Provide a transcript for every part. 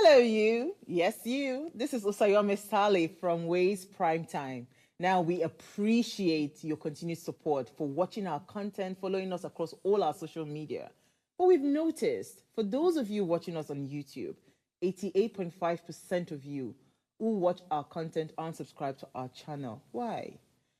Hello, you. Yes, you. This is Usayome Sale from Ways Prime Time. Now, we appreciate your continued support for watching our content, following us across all our social media. But we've noticed, for those of you watching us on YouTube, 88.5% of you who watch our content aren't subscribed to our channel. Why?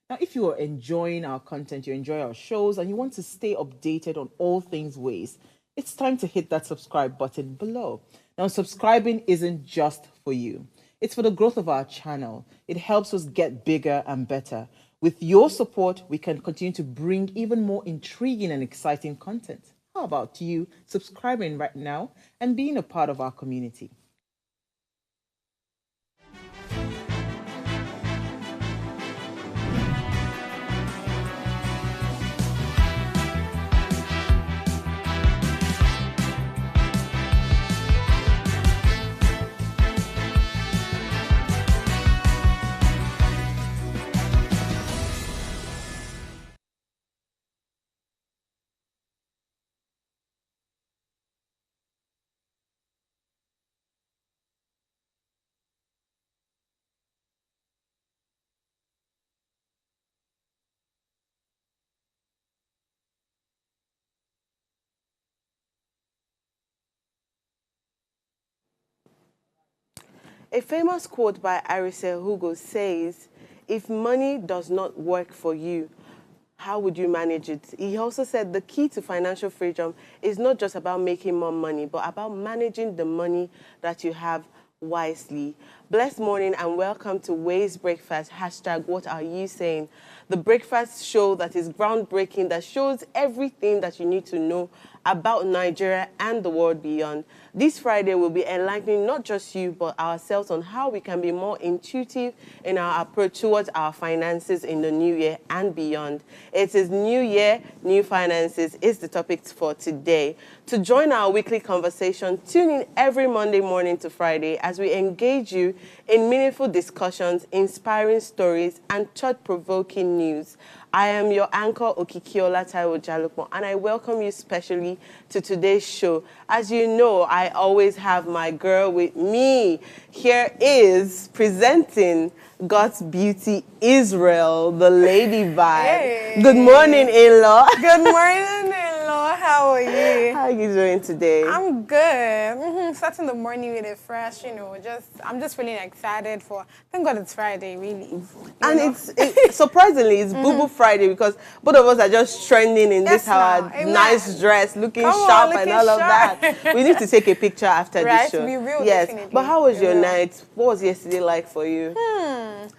Now, if you are enjoying our content, you enjoy our shows, and you want to stay updated on all things Ways, it's time to hit that subscribe button below. Now, subscribing isn't just for you. It's for the growth of our channel. It helps us get bigger and better. With your support, we can continue to bring even more intriguing and exciting content. How about you subscribing right now and being a part of our community? A famous quote by Arise Hugo says, if money does not work for you, how would you manage it? He also said the key to financial freedom is not just about making more money, but about managing the money that you have wisely. Blessed morning and welcome to Ways Breakfast. Hashtag what are you saying? The breakfast show that is groundbreaking, that shows everything that you need to know about Nigeria and the world beyond. This Friday will be enlightening not just you, but ourselves on how we can be more intuitive in our approach towards our finances in the new year and beyond. It is New Year, New Finances is the topic for today. To join our weekly conversation, tune in every Monday morning to Friday as we engage you in meaningful discussions, inspiring stories, and thought-provoking news. I am your anchor, Okikiola Taiwo Jalukmo, and I welcome you specially to today's show. As you know, I always have my girl with me. Here is presenting God's beauty, Israel, the lady vibe. Hey. Good morning, in-law. Good morning, in-law. How are you? How are you doing today? I'm good. Starting the morning with a fresh, I'm just feeling excited for, thank God it's Friday, really. And it's surprisingly, it's Boo Boo Friday because both of us are just trending in this our nice dress, looking sharp and all of that. We need to take a picture after this show. We will, yes. definitely. But how was your night? What was yesterday like for you?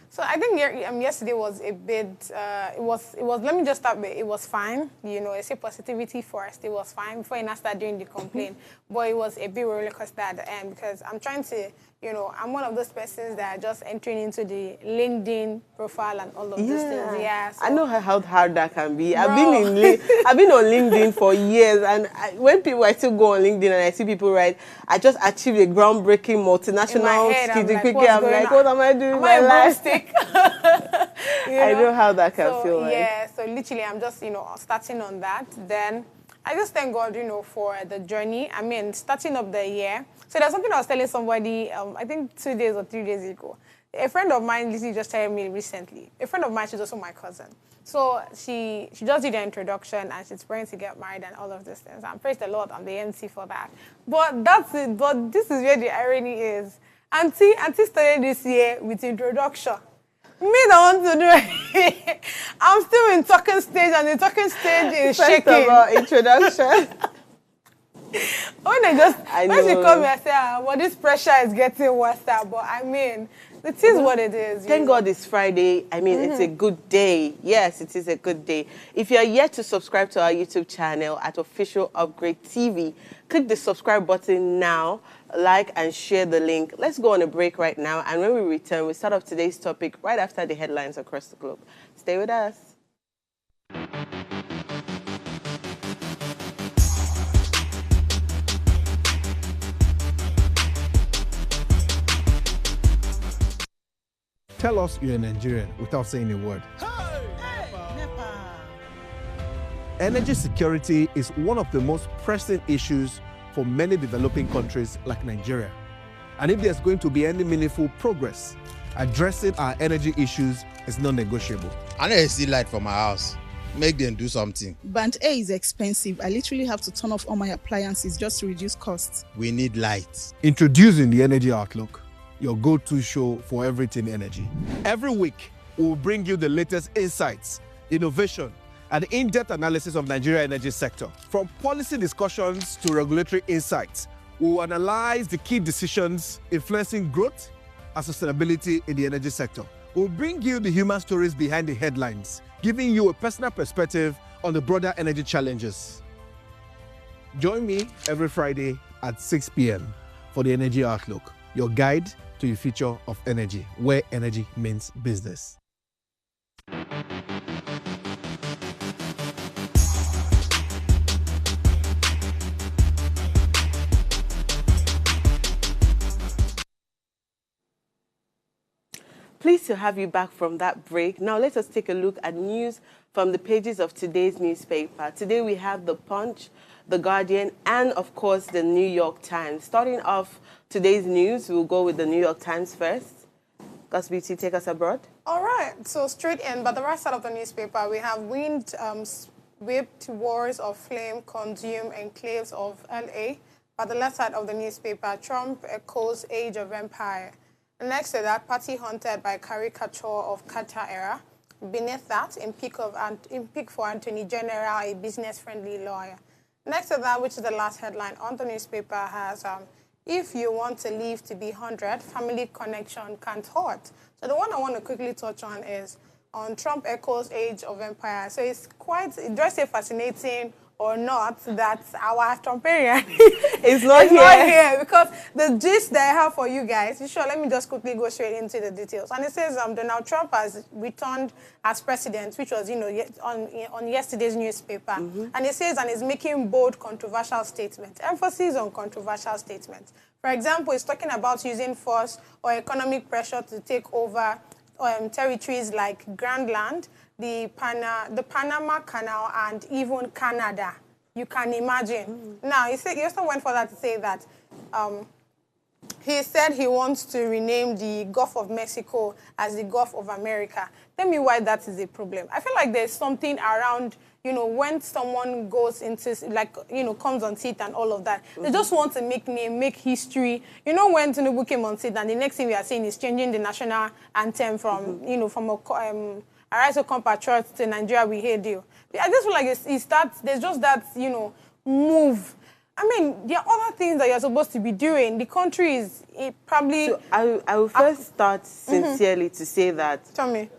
So I think yesterday was a bit, let me just start with, it was fine. I say positivity first. It was fine before I start doing the complaint. But it was a bit roller coaster at the end because I'm trying to, I'm one of those persons that are just entering into the LinkedIn profile and all of these things. Yeah. So, I know how hard that can be. I've been on LinkedIn for years, and when I still go on LinkedIn and I see people write, I just achieved a groundbreaking multinational I'm like, what am I doing with my life? I know how that can feel like. Yeah, so literally I'm just, starting on that. Then I just thank God, for the journey. I mean, starting up the year. So there's something I was telling somebody, I think 2 days or 3 days ago. A friend of mine literally just told me recently. A friend of mine, she's also my cousin. So she just did the introduction and she's praying to get married and all of these things. And praise the Lord, I'm the MC for that. But that's it. But this is where the irony is. Auntie started this year with introduction. Me don't want to do it. I'm still in talking stage and the talking stage is shaking. First of all, introduction. When she called me, I said, well, this pressure is getting worse. But I mean, it is what it is. Thank God it's Friday. I mean, it's a good day. Yes, it is a good day. If you are yet to subscribe to our YouTube channel at Official Upgrade TV, click the subscribe button now, like and share the link. Let's go on a break right now. And when we return, we start off today's topic right after the headlines across the globe. Stay with us. Tell us you're a Nigerian without saying a word. Energy security is one of the most pressing issues for many developing countries like Nigeria. And if there's going to be any meaningful progress, addressing our energy issues is non-negotiable. I need to see light from my house. Make them do something. Band A is expensive. I literally have to turn off all my appliances just to reduce costs. We need light. Introducing the Energy Outlook, your go-to show for everything energy. Every week, we'll bring you the latest insights, innovation, and in-depth analysis of Nigeria's energy sector. From policy discussions to regulatory insights, we will analyze the key decisions influencing growth and sustainability in the energy sector. We'll bring you the human stories behind the headlines, giving you a personal perspective on the broader energy challenges. Join me every Friday at 6 p.m. for the Energy Outlook, your guide to the future of energy, where energy means business. Pleased to have you back from that break. Now let us take a look at news from the pages of today's newspaper. Today we have The Punch, The Guardian, and of course the New York Times. Starting off today's news, we'll go with the New York Times first. Gus Beauty, take us abroad. All right, so straight in, but the right side of the newspaper, we have wind whipped wars of flame consume enclaves of LA. By the left side of the newspaper, Trump echoes age of empire. Next to that, party haunted by caricature of Carter era. Beneath that, in pick for Attorney General, a business-friendly lawyer. Next to that, which is the last headline on the newspaper, has if you want to live to be 100, family connection can't hurt. So the one I want to quickly touch on is on Trump echoes age of empire. So it's quite, do I say fascinating or not, that our Trumparian It's not here. because the gist that I have for you guys, sure, let me just quickly go straight into the details. And it says Donald Trump has returned as president, which was, on yesterday's newspaper. And it says, and is making bold, controversial statements, emphasis on controversial statements. For example, he's talking about using force or economic pressure to take over territories like Greenland, the Panama Canal, and even Canada. You can imagine. Now, he also went further to say that he said he wants to rename the Gulf of Mexico as the Gulf of America. Tell me why that is a problem. I feel like there's something around, when someone goes into, comes on seat and all of that. They just want to make name, make history. When Tinubu came on seat, and the next thing we are seeing is changing the national anthem from, from Arise to compatriots to Nigeria, we hate you. I just feel like there's just that, move. I mean, there are other things that you're supposed to be doing. The country is probably... So I will first start sincerely to say that... Tell me.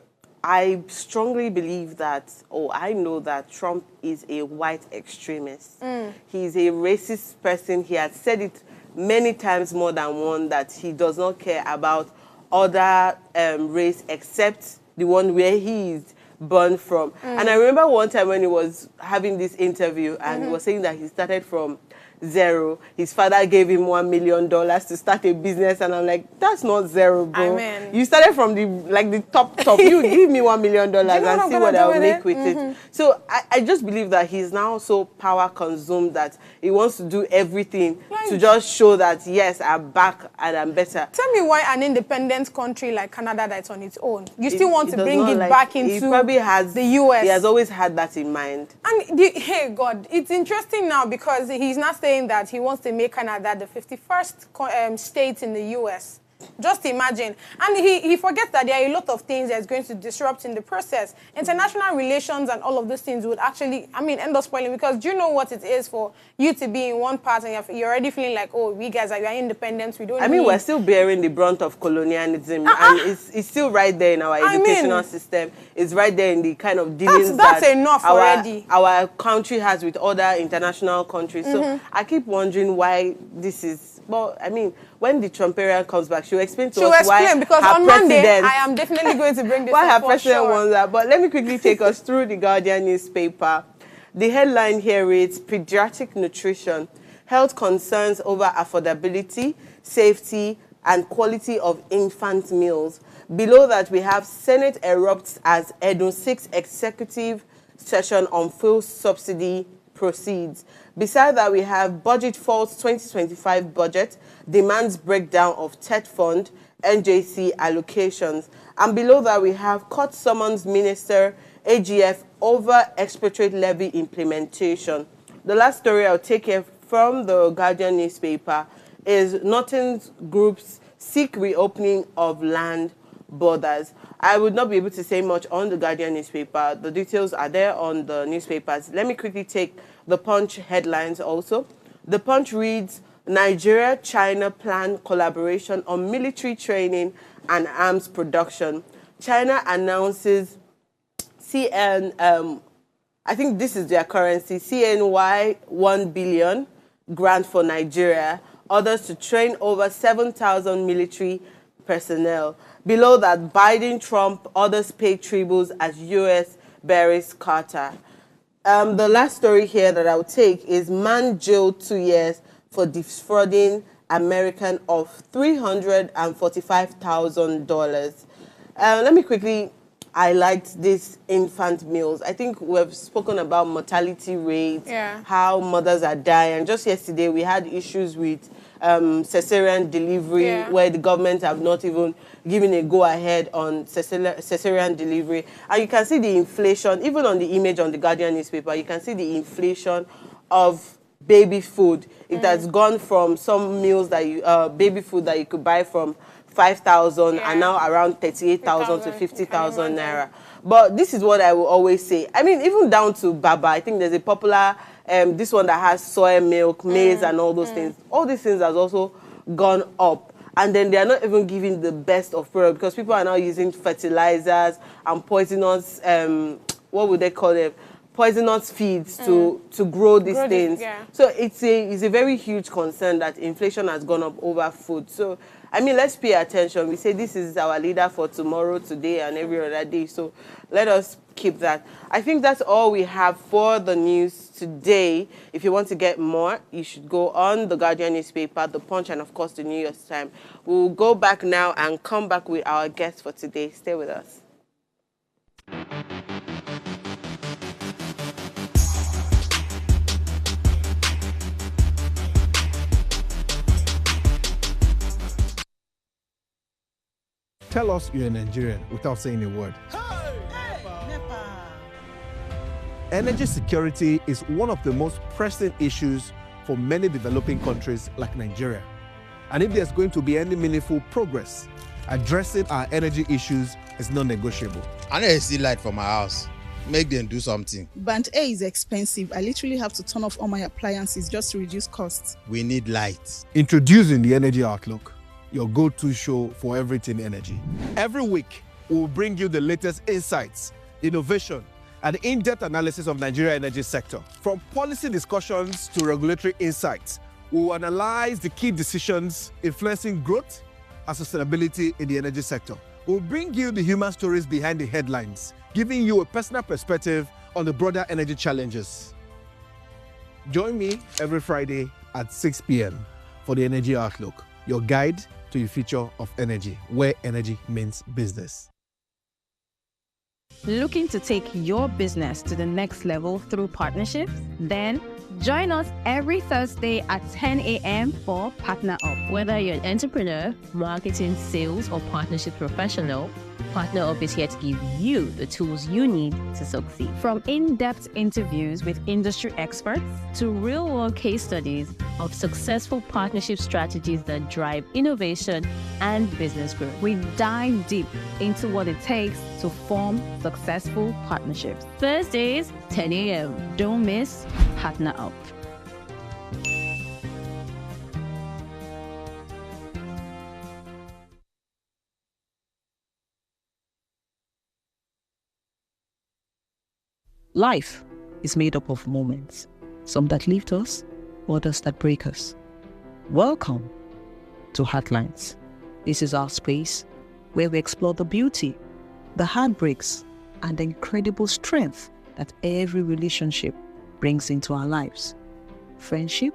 I strongly believe that, I know that Trump is a white extremist. He's a racist person. He has said it many times, more than one, that he does not care about other race except the one where he is born from. And I remember one time when he was having this interview and he was saying that he started from zero. His father gave him $1 million to start a business, and I'm like, that's not zero, bro. Amen. You started from the top. You give me $1 million and see what I'll make with it. So I just believe that he's now so power consumed that he wants to do everything to just show that, yes, I'm back and I'm better. Tell me why an independent country like Canada that's on its own, you still want to bring it back into the US. He has always had that in mind. And hey, God, it's interesting now because he's not saying that he wants to make Canada the 51st state in the U.S. Just imagine. And he forgets that there are a lot of things that's going to disrupt in the process. International relations and all of those things would actually, end up spoiling, because do you know what it is for you to be in one part and you're already feeling like, we guys are independent, we don't we're still bearing the brunt of colonialism, and it's still right there in our educational system. It's right there in the kind of dealings that's enough already. Our country has with other international countries. So I keep wondering why this is, when the Trumparian comes back, she'll explain to us why because on Monday, I am definitely going to bring this why her president wants that. But let me quickly take us through the Guardian newspaper. The headline here reads, Pediatric Nutrition, Health Concerns over Affordability, Safety, and Quality of Infant Meals. Below that, we have Senate erupts as Edo 6 Executive Session on Fuel Subsidy proceeds. Beside that, we have Budget Falls 2025 budget, demands breakdown of TED fund, NJC allocations. And below that, we have court summons minister, AGF, over expatriate levy implementation. The last story I'll take here from the Guardian newspaper is Norton's groups seek reopening of land borders. I would not be able to say much on the Guardian newspaper. The details are there on the newspapers. Let me quickly take the Punch headlines also. The Punch reads, Nigeria-China plan collaboration on military training and arms production. China announces I think this is their currency, CNY 1 billion grant for Nigeria, orders to train over 7,000 military personnel. Below that, Biden, Trump, others pay tributes as U.S. buries Carter. The last story here that I'll take is man jailed 2 years for defrauding American of $345,000. Let me quickly highlight these infant meals. I think we've spoken about mortality rates, how mothers are dying. Just yesterday, we had issues with cesarean delivery, where the government have not even given a go-ahead on cesarean delivery. And you can see the inflation, even on the image on the Guardian newspaper, you can see the inflation of baby food. It has gone from some meals that you, baby food that you could buy from 5,000 and now around 38,000 to 50,000 naira. But this is what I will always say. I mean, even down to Baba, I think there's a popular, this one that has soy milk, maize and all those things. All these things has also gone up. And then they are not even giving the best of product because people are now using fertilizers and poisonous, what would they call them? Poisonous feeds to grow these things. So it's a very huge concern that inflation has gone up over food. So, I mean, let's pay attention. We say this is our leader for tomorrow, today, and every other day. So let us keep that. I think that's all we have for the news today. If you want to get more, you should go on the Guardian newspaper, the Punch, and of course the New York Times. We'll go back now and come back with our guest for today. Stay with us. Tell us you're a Nigerian without saying a word. Energy security is one of the most pressing issues for many developing countries like Nigeria. And if there's going to be any meaningful progress, addressing our energy issues is non-negotiable. I need to see light for my house. Make them do something. Band A is expensive. I literally have to turn off all my appliances just to reduce costs. We need light. Introducing the Energy Outlook, your go-to show for everything energy. Every week, we'll bring you the latest insights, innovation, and in-depth analysis of Nigeria energy sector. From policy discussions to regulatory insights, we will analyze the key decisions influencing growth and sustainability in the energy sector. We'll bring you the human stories behind the headlines, giving you a personal perspective on the broader energy challenges. Join me every Friday at 6 p.m. for the Energy Outlook, your guide to the future of energy, where energy means business. Looking to take your business to the next level through partnerships? Then join us every Thursday at 10 a.m. for Partner Up. Whether you're an entrepreneur, marketing, sales, or partnership professional, Partner Up is here to give you the tools you need to succeed. From in-depth interviews with industry experts to real-world case studies of successful partnership strategies that drive innovation and business growth. we dive deep into what it takes to form successful partnerships. Thursdays, 10 a.m. Don't miss Partner Up. Life is made up of moments, some that lift us, others that break us. Welcome to Heartlines. This is our space where we explore the beauty, the heartbreaks, and the incredible strength that every relationship brings into our lives. Friendship,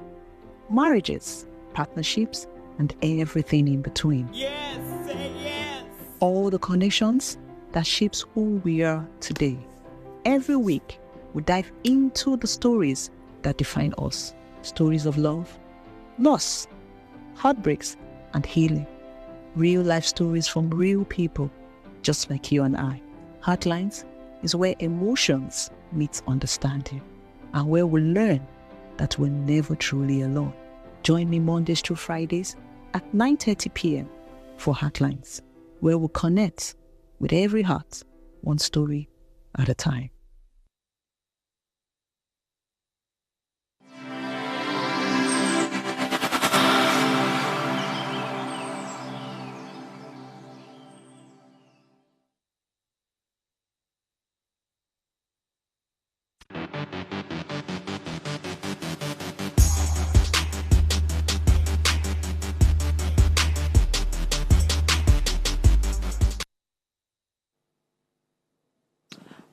marriages, partnerships, and everything in between. Yes, say yes! All the connections that shapes who we are today. Every week, we dive into the stories that define us. Stories of love, loss, heartbreaks, and healing. Real life stories from real people, just like you and I. Heartlines is where emotions meet understanding, and where we learn that we're never truly alone. Join me Mondays through Fridays at 9:30 p.m. for Heartlines, where we connect with every heart, one story at a time.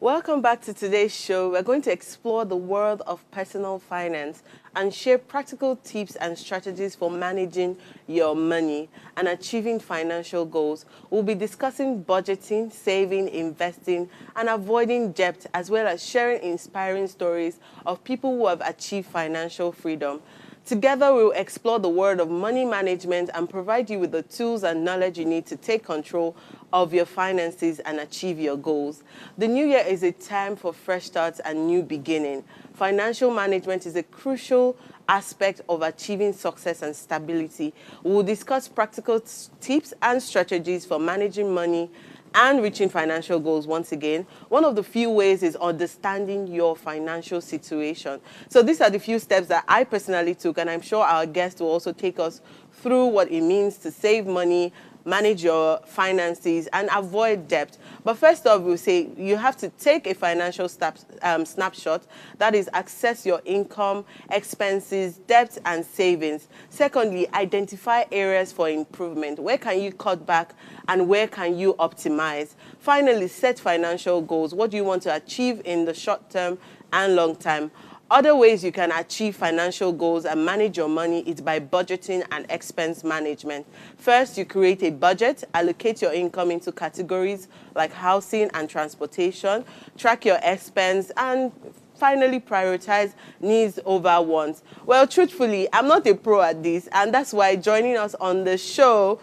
Welcome back to today's show. We're going to explore the world of personal finance and share practical tips and strategies for managing your money and achieving financial goals. We'll be discussing budgeting, saving, investing, and avoiding debt, as well as sharing inspiring stories of people who have achieved financial freedom. Together, we'll explore the world of money management and provide you with the tools and knowledge you need to take control of your finances and achieve your goals. The new year is a time for fresh starts and new beginning. Financial management is a crucial aspect of achieving success and stability. We'll discuss practical tips and strategies for managing money and reaching financial goals. Once again, one of the few ways is understanding your financial situation. So these are the few steps that I personally took, and I'm sure our guest will also take us through what it means to save money, manage your finances, and avoid debt. But first off, we'll say you have to take a financial snapshot. That is, access your income, expenses, debt, and savings. Secondly, identify areas for improvement. Where can you cut back and where can you optimize? Finally, set financial goals. What do you want to achieve in the short term and long term? Other ways you can achieve financial goals and manage your money is by budgeting and expense management. First, you create a budget, allocate your income into categories like housing and transportation, track your expense, and finally prioritize needs over wants. Well, truthfully, I'm not a pro at this, and that's why joining us on the show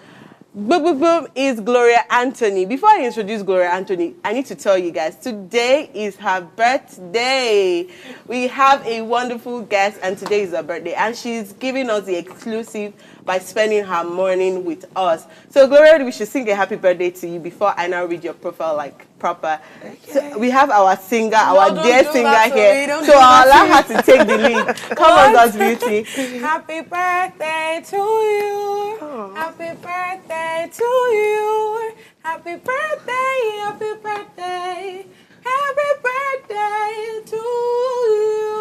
is Gloria Anthony. Before I introduce Gloria Anthony, I need to tell you guys, today is her birthday. We have a wonderful guest, and today is her birthday, and she's giving us the exclusive by spending her morning with us. So, Gloria, we should sing a happy birthday to you before I now read your profile like proper. Okay. So we have our singer, our dear singer here. So I'll allow her to take the lead. Come on, God's beauty. Happy birthday to you. Oh. Happy birthday to you. Happy birthday, happy birthday. Happy birthday to you.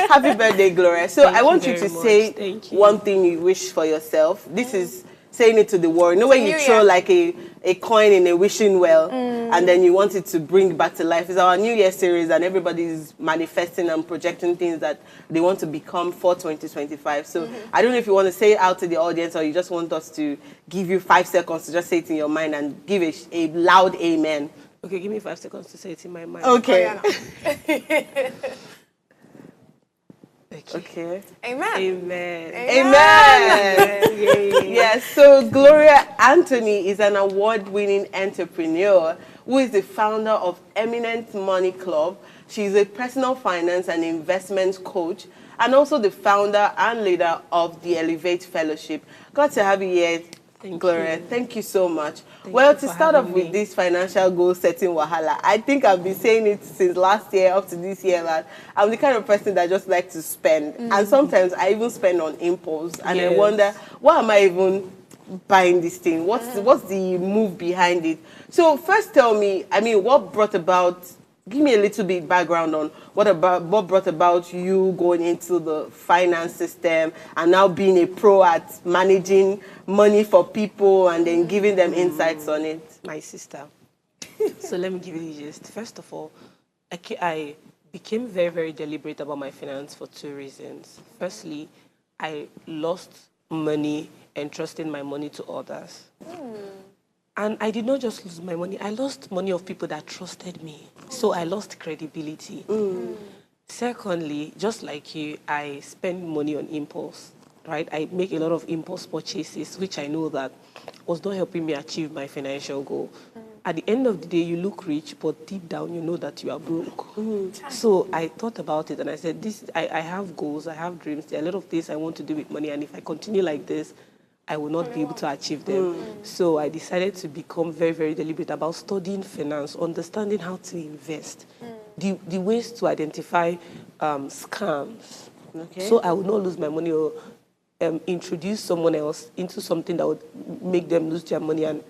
Happy birthday, Gloria. So I want you to say one thing you wish for yourself. This is saying it to the world. You know when you throw like a coin in a wishing well and then you want it to bring back to life. It's our New Year series and everybody's manifesting and projecting things that they want to become for 2025. So I don't know if you want to say it out to the audience or you just want us to give you 5 seconds to just say it in your mind and give a loud amen. Okay, give me 5 seconds to say it in my mind. Okay. Okay. Amen. Amen. Amen. Yes, so Gloria Anthony is an award-winning entrepreneur who is the founder of Eminent Money Club. She's a personal finance and investment coach and also the founder and leader of the Elevate Fellowship. Glad to have you here, Gloria. Thank you so much. Well, to start off with this financial goal setting wahala, I think I've been saying it since last year up to this year that I'm the kind of person that just likes to spend. And sometimes I even spend on impulse. And I wonder, why am I even buying this thing? What's the move behind it? So first tell me, I mean, what brought about, give me a little bit background on what brought about you going into the finance system and now being a pro at managing money for people and then giving them insights on it. My sister. So let me give you the gist. First of all, I became very, very deliberate about my finance for 2 reasons. Firstly, I lost money entrusting my money to others. And I did not just lose my money. I lost money of people that trusted me. So I lost credibility. Secondly, just like you, I spend money on impulse, right? I make a lot of impulse purchases, which I know that was not helping me achieve my financial goal. At the end of the day, you look rich, but deep down, you know that you are broke. So I thought about it and I said, I have goals, I have dreams. There are a lot of things I want to do with money. And if I continue like this, I will not be able to achieve them. So I decided to become very, very deliberate about studying finance, understanding how to invest, the ways to identify scams. Okay. So I would not lose my money or introduce someone else into something that would make them lose their money and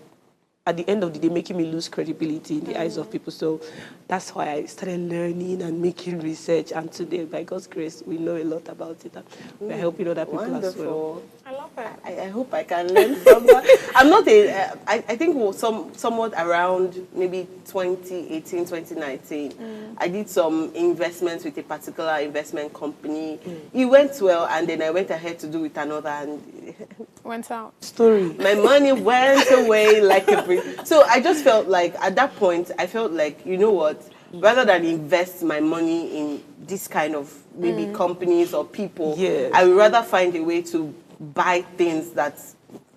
at the end of the day, making me lose credibility in the eyes of people. So that's why I started learning and making research. And today, by God's grace, we know a lot about it. And we're helping other people as well. I love it. I hope I can learn from that. I'm not I think somewhat around maybe 2018, 2019, I did some investments with a particular investment company. It went well, and then I went ahead to do with another, and Went out. Story. my money went away like a breeze. So I just felt like, at that point, I felt like, you know what, rather than invest my money in this kind of maybe companies or people, I would rather find a way to buy things that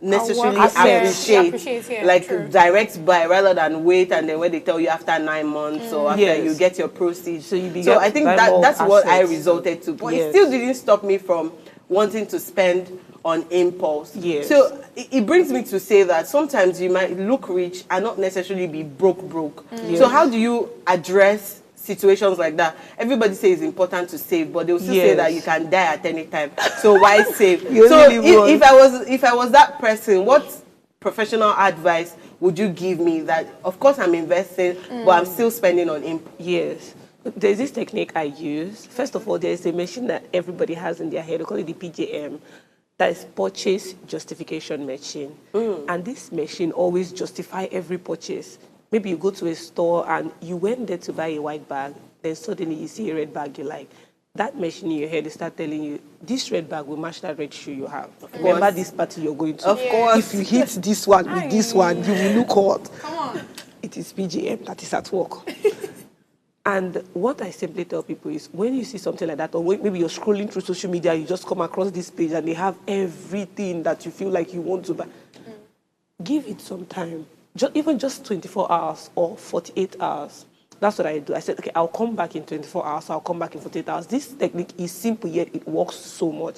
necessarily appreciate, like true. direct buy rather than wait and then when they tell you after 9 months or after you get your proceeds. So I think that's what I resulted to. But it still didn't stop me from wanting to spend on impulse. So it brings me to say that sometimes you might look rich and not necessarily be broke. So how do you address situations like that? Everybody says it's important to save, but they'll still say that you can die at any time. So why save? So if I was that person, what professional advice would you give me that, of course I'm investing, but I'm still spending on impulse? Yes. There's this technique I use. First of all, there's a machine that everybody has in their head. We call it the PJM. That is purchase justification machine. And this machine always justify every purchase. Maybe you go to a store and you went there to buy a white bag, then suddenly you see a red bag you like. That machine in your head will start telling you, this red bag will match that red shoe you have. Remember this party you're going to. Of course. If you hit this one with this one, you will look hot. Come on. It is PGM that is at work. And what I simply tell people is, when you see something like that, or maybe you're scrolling through social media, you just come across this page and they have everything that you feel like you want to buy, give it some time. Even just 24 hours or 48 hours. That's what I do. I said, okay, I'll come back in 24 hours, I'll come back in 48 hours. This technique is simple, yet it works so much.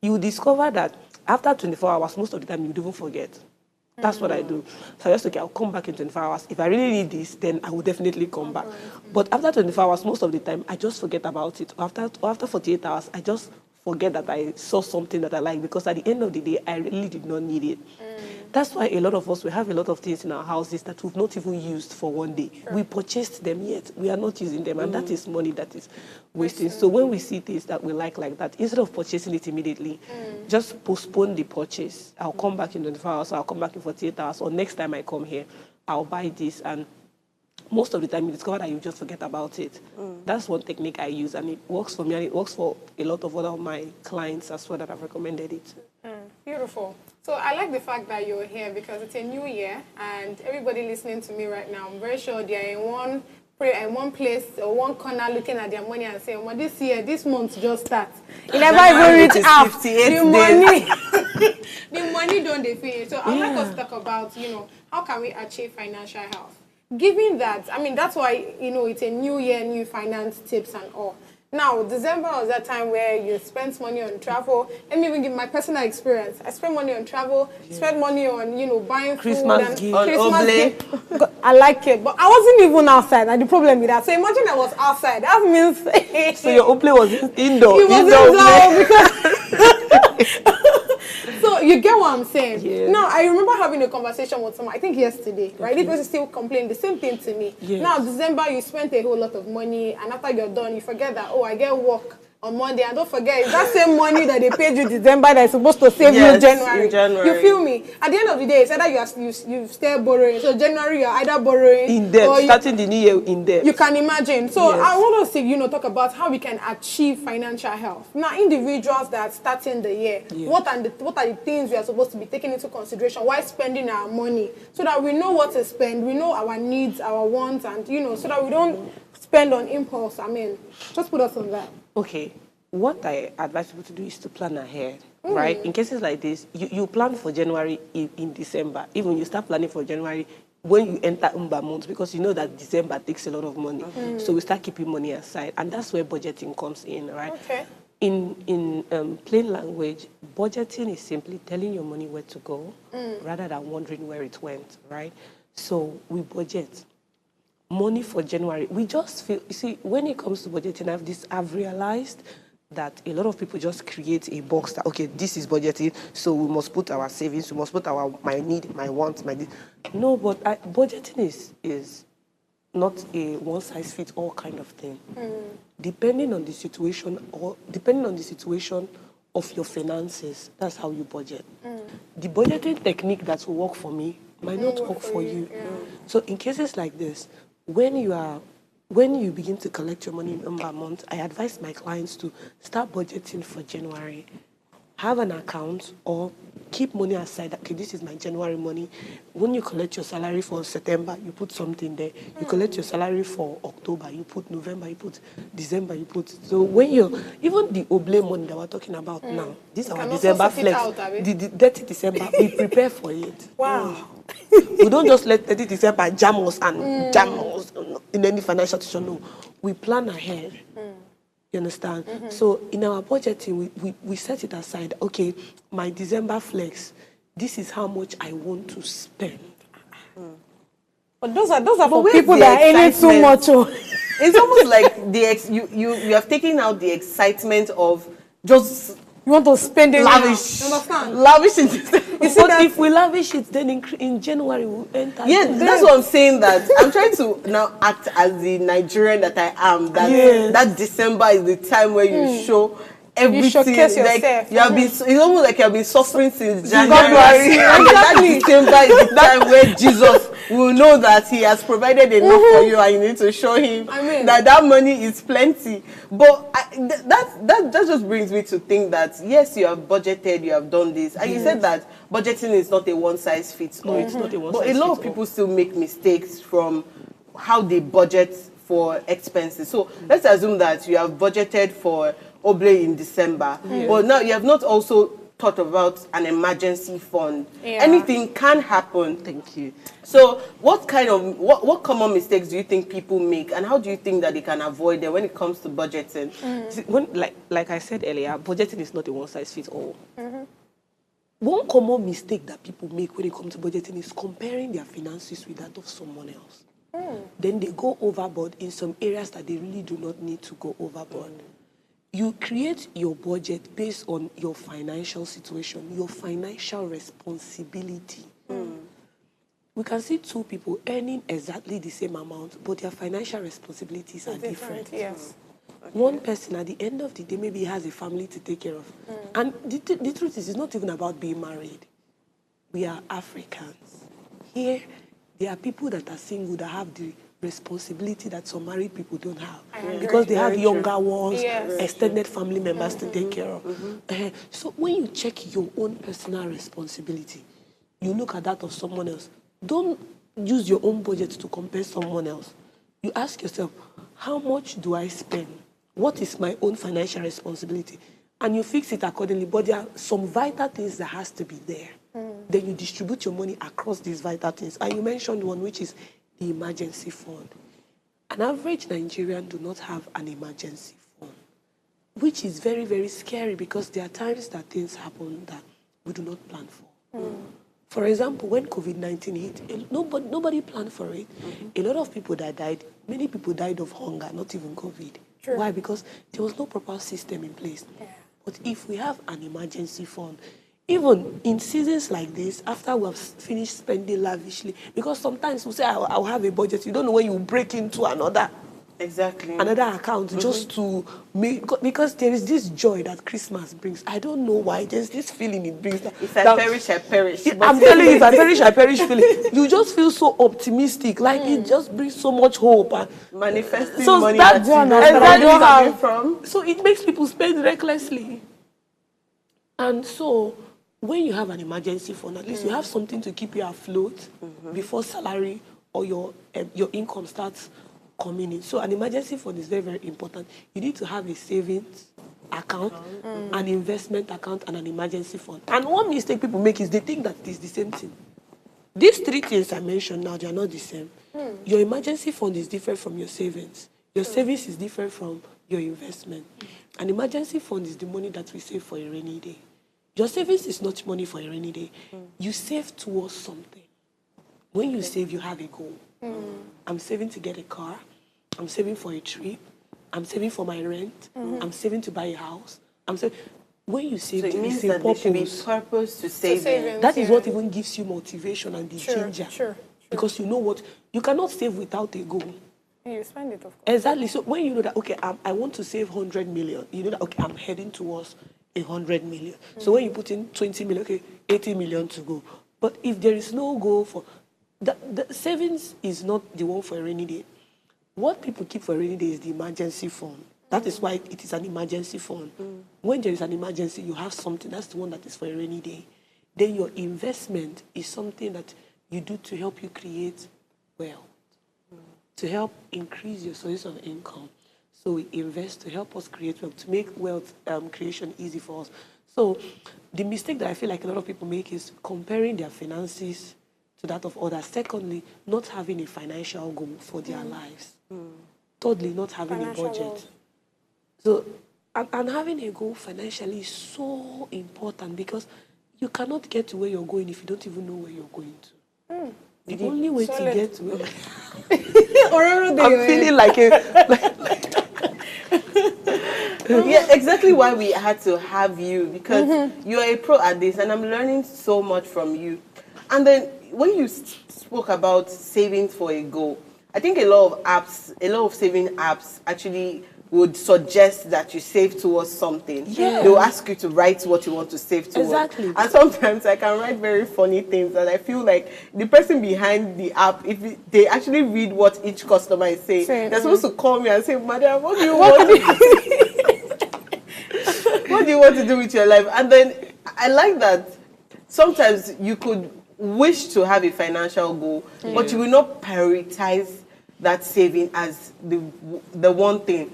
You discover that after 24 hours, most of the time, you don't forget. That's what I do. So I just, okay, I'll come back in 24 hours. If I really need this, then I will definitely come back. But after 24 hours, most of the time, I just forget about it. After 48 hours, I just forget that I saw something that I like, because at the end of the day, I really did not need it. That's why a lot of us, we have a lot of things in our houses that we've not even used for one day. We purchased them, yet we are not using them, and that is money that is wasting. So when we see things that we like that, instead of purchasing it immediately, just postpone the purchase. I'll come back in 24 hours, I'll come back in 48 hours, or next time I come here, I'll buy this. And most of the time, you discover that you just forget about it. That's one technique I use, and it works for me, and it works for a lot of other of my clients as well that I've recommended it. Beautiful. So I like the fact that you're here, because it's a new year, and everybody listening to me right now, I'm very sure they're in one place or one corner looking at their money and saying, well, this year, this month just starts. It never even reach out. The money don't they finish. So I'd like us to talk about, how can we achieve financial health? Given that, I mean, that's why, it's a new year, new finance tips and all. Now, December was that time where you spent money on travel. Let me even give my personal experience. I spent money on travel, spent money on, buying Christmas food. Gift. Christmas gift. I like it, but I wasn't even outside. And the problem with that, so imagine I was outside. That means... So your Ople was indoor. It was indoor because... So you get what I'm saying? Yes. Now, I remember having a conversation with someone, I think yesterday, right? This person still complaining the same thing to me. Yes. Now, December, you spent a whole lot of money, and after you're done, you forget that, I get work on Monday, and don't forget, it's that same money that they paid you December that is supposed to save you January. In January. You feel me? At the end of the day, it's either you stay borrowing. So January, you're either borrowing in debt, or starting the new year in debt. You can imagine. So I want us to, talk about how we can achieve financial health. Now, individuals that are starting the year, what are the things we are supposed to be taking into consideration while spending our money, so that we know what to spend, we know our needs, our wants, and so that we don't spend on impulse. I mean, just put us on that. Okay. What I advise people to do is to plan ahead, right? In cases like this, you plan for January in December. Even you start planning for January when you enter Umba month, because you know that December takes a lot of money. So we start keeping money aside, and that's where budgeting comes in, right? Okay. In plain language, budgeting is simply telling your money where to go rather than wondering where it went, right? So we budget money for January. We just feel, you see, when it comes to budgeting, I've realized that a lot of people just create a box that, okay, this is budgeting, so we must put our savings, we must put my need, my wants, my this. No, but budgeting is not a one-size-fits-all kind of thing. Depending on the situation of your finances, that's how you budget. The budgeting technique that will work for me might not work for you. So in cases like this, when you begin to collect your money in a month, I advise my clients to start budgeting for January. Have an account or keep money aside. Okay, this is my January money. When you collect your salary for September, you put something there. You collect your salary for October, you put November, you put December, you put. So when even the oblate money that we're talking about now, this is our December flex. The 30 December, we prepare for it. Wow. We don't just let 30 December jam us in any financial situation. No, we plan ahead. You understand? So in our budgeting, we set it aside. Okay, my December flex, this is how much I want to spend. But those are for people that are in it too much. It's almost like you have taken out the excitement of just you want to spend it lavish. Now. Understand? Lavish it. But if we lavish it, then in January we'll enter. Yeah, that's what I'm saying. That I'm trying to now act as the Nigerian that I am. That December is the time where you show everything. You showcase like yourself. you have been. It's almost like you have been suffering since January. And that December is the time where Jesus will know that He has provided enough for you, and you need to show Him that money is plenty. But that just brings me to think that yes, you have budgeted, you have done this, and you said that budgeting is not a one-size-fits-all. No, it's not a one-size-fits-all. But a lot of people still make mistakes from how they budget for expenses. So let's assume that you have budgeted for Oblate in December, but now you have not also thought about an emergency fund. Anything can happen. Thank you. So what common mistakes do you think people make, and how do you think that they can avoid them when it comes to budgeting? See, like I said earlier, budgeting is not a one-size-fits-all. One common mistake that people make when it comes to budgeting is comparing their finances with that of someone else. Then they go overboard in some areas that they really do not need to go overboard. You create your budget based on your financial situation, your financial responsibility. We can see two people earning exactly the same amount, but their financial responsibilities are different. Yes. One person at the end of the day maybe has a family to take care of. And the truth is, it's not even about being married. We are Africans. Here, there are people that are single that have the responsibility that some married people don't have, because they have younger ones, extended family members to take care of. So when you check your own personal responsibility, you look at that of someone else. Don't use your own budget to compare someone else. You ask yourself, how much do I spend? What is my own financial responsibility? And you fix it accordingly, but there are some vital things that has to be there. Then you distribute your money across these vital things. And you mentioned one, which is the emergency fund. An average Nigerian do not have an emergency fund, which is very, very scary, because there are times that things happen that we do not plan for. For example, when COVID-19 hit, nobody planned for it. A lot of people that died, many people died of hunger, not even COVID. Why? Because there was no proper system in place. But if we have an emergency fund, even in seasons like this, after we have finished spending lavishly, because sometimes we say, I'll have a budget. You don't know when you break into another account just to make, because there is this joy that Christmas brings. I don't know why. There's this feeling it brings. If I perish, I perish. I'm telling you, if I perish, I perish feeling. You just feel so optimistic. Like it just brings so much hope. And manifesting so money that I don't have from. So it makes people spend recklessly. And so when you have an emergency fund, at least you have something to keep you afloat before salary or your income starts coming in. So an emergency fund is very, very important. You need to have a savings account, an investment account, and an emergency fund. And one mistake people make is they think that it is the same thing. These three things I mentioned now, they are not the same. Your emergency fund is different from your savings. Your savings is different from your investment. An emergency fund is the money that we save for a rainy day. Your savings is not money for a rainy day. You save towards something. When you save, you have a goal. I'm saving to get a car. I'm saving for a trip. I'm saving for my rent. I'm saving to buy a house. I'm saving. When you save, So it means it's a that there should be purpose. purpose to saving. savings, That is yeah. what even gives you motivation and the ginger. Sure. Because you know what, you cannot save without a goal. You spend it, of course. Exactly. So when you know that, okay, I want to save 100 million, you know that, okay, I'm heading towards 100 million. So when you put in 20 million, okay, 80 million to go. But if there is no goal for, the savings is not the one for a rainy day. What people keep for a rainy day is the emergency fund. That is why it is an emergency fund. When there is an emergency, you have something. That's the one that is for a rainy day. Then your investment is something that you do to help you create wealth, to help increase your sources of income. So we invest to help us create wealth, to make wealth creation easy for us. So the mistake that I feel like a lot of people make is comparing their finances to that of others. Secondly, not having a financial goal for their lives. Thirdly, not having Financial a budget. goals. So, and having a goal financially is so important because you cannot get to where you're going if you don't even know where you're going to. The only way to get to where I'm feeling like Yeah, exactly why we had to have you, because you are a pro at this and I'm learning so much from you. And then when you spoke about savings for a goal, I think a lot of saving apps actually would suggest that you save towards something. Yeah. They'll ask you to write what you want to save towards. Exactly. And sometimes I can write very funny things and I feel like the person behind the app, they actually read what each customer is saying, they're supposed to call me and say, Madam, what do you want what do you want to do with your life? And then I like that sometimes you could wish to have a financial goal, but you will not prioritize that saving as the one thing.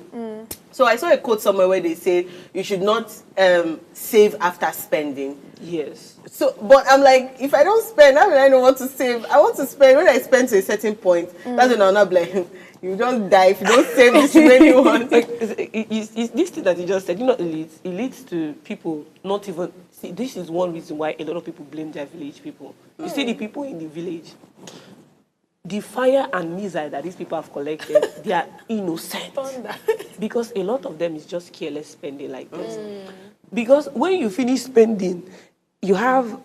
So I saw a quote somewhere where they said you should not save after spending. Yes. So, but I'm like, if I don't spend, how will I know what to save? I want to spend. When I spend to a certain point, that's when I'm not like, you just die if you don't save this remaining one. It's this thing that you just said, it leads to people not even, see, this is one reason why a lot of people blame their village people. You see the people in the village, the fire and missile that these people have collected, they are innocent. Because a lot of them is just careless spending like this. Because when you finish spending, you have,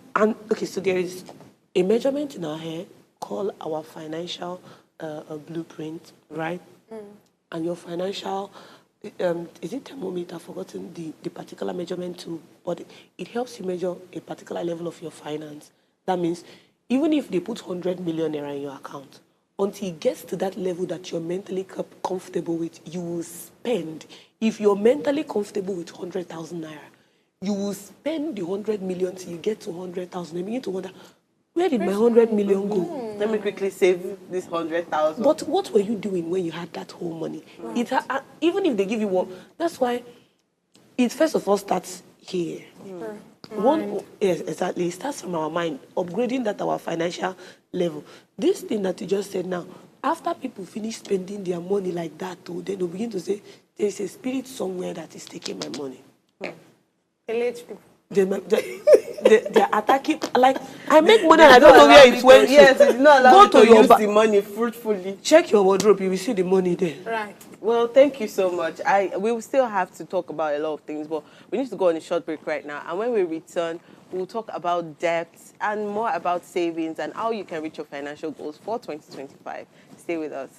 so there is a measurement in our head called our financial blueprint, right? And your financial, is it thermometer? I've forgotten the particular measurement tool, but it helps you measure a particular level of your finance. That means even if they put 100 million naira in your account, until it gets to that level that you're mentally comfortable with, you will spend. If you're mentally comfortable with 100,000 naira, you will spend the 100 million till you get to 100,000. You begin to wonder, where did my 100 million go? Let me quickly save this 100,000. But what were you doing when you had that whole money? Right. Even if they give you one, that's why it first of all starts here. Yes, exactly. It starts from our mind, upgrading that our financial level. This thing that you just said now, after people finish spending their money like that, then they'll begin to say, there is a spirit somewhere that is taking my money. Village people. They're attacking, like, I make money and I don't know where it went to. Yes, it's not allowed to use the money fruitfully. Check your wardrobe, you will see the money there. Right. Well, thank you so much. We will still have to talk about a lot of things, but we need to go on a short break right now. And when we return, we'll talk about debt and more about savings and how you can reach your financial goals for 2025. Stay with us.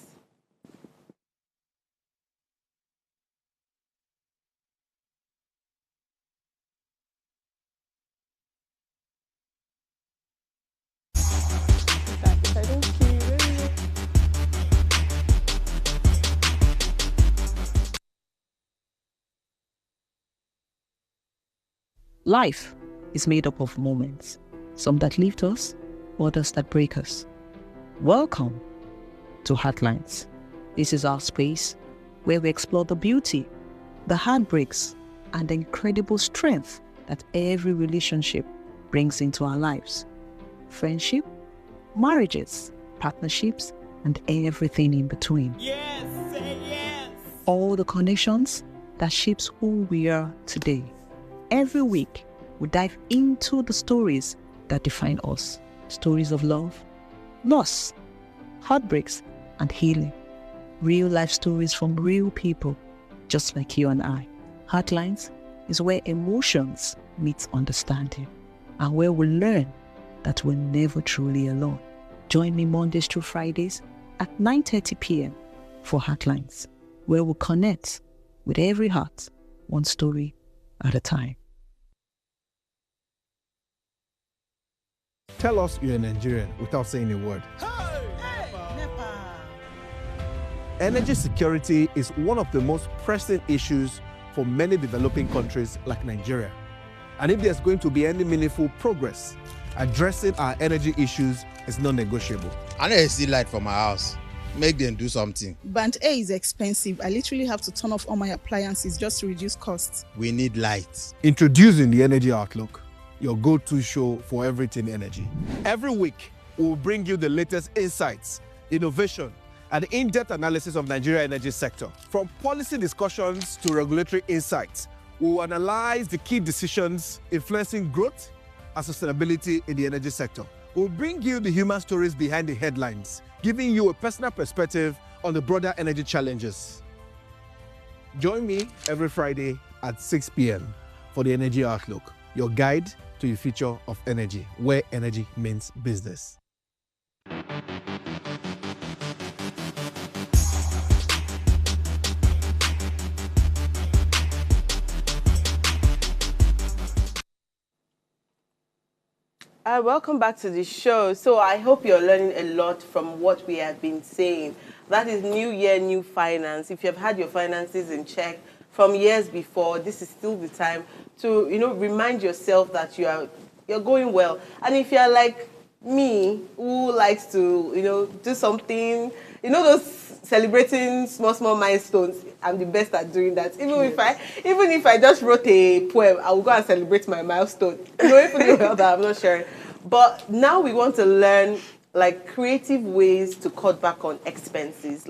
Life is made up of moments, some that lift us, others that break us. Welcome to Heartlines. This is our space where we explore the beauty, the heartbreaks, and the incredible strength that every relationship brings into our lives. Friendship, marriages, partnerships, and everything in between. Yes, say yes. All the connections that shapes who we are today. Every week, we dive into the stories that define us. Stories of love, loss, heartbreaks, and healing. Real life stories from real people, just like you and I. Heartlines is where emotions meet understanding, and where we learn that we're never truly alone. Join me Mondays through Fridays at 9:30 p.m. for Heartlines, where we connect with every heart, one story at a time. Tell us you're a Nigerian without saying a word. Energy security is one of the most pressing issues for many developing countries like Nigeria. And if there's going to be any meaningful progress, addressing our energy issues is non-negotiable. I need to see light for my house. Make them do something. Band A is expensive. I literally have to turn off all my appliances just to reduce costs. We need light. Introducing the Energy Outlook, your go-to show for everything energy. Every week, we'll bring you the latest insights, innovation, and in-depth analysis of Nigeria energy sector. From policy discussions to regulatory insights, we will analyze the key decisions influencing growth and sustainability in the energy sector. We'll bring you the human stories behind the headlines, giving you a personal perspective on the broader energy challenges. Join me every Friday at 6 p.m. for the Energy Outlook, your guide to the future of energy, where energy means business. Welcome back to the show. So I hope you're learning a lot from what we have been saying. That is new year, new finance. If you've had your finances in check from years before, this is still the time to, remind yourself that you're going well. And if you're like me, who likes to, do something, those celebrating small milestones, I'm the best at doing that. Even if I just wrote a poem, I will go and celebrate my milestone. Even that I'm not sharing. But now we want to learn creative ways to cut back on expenses.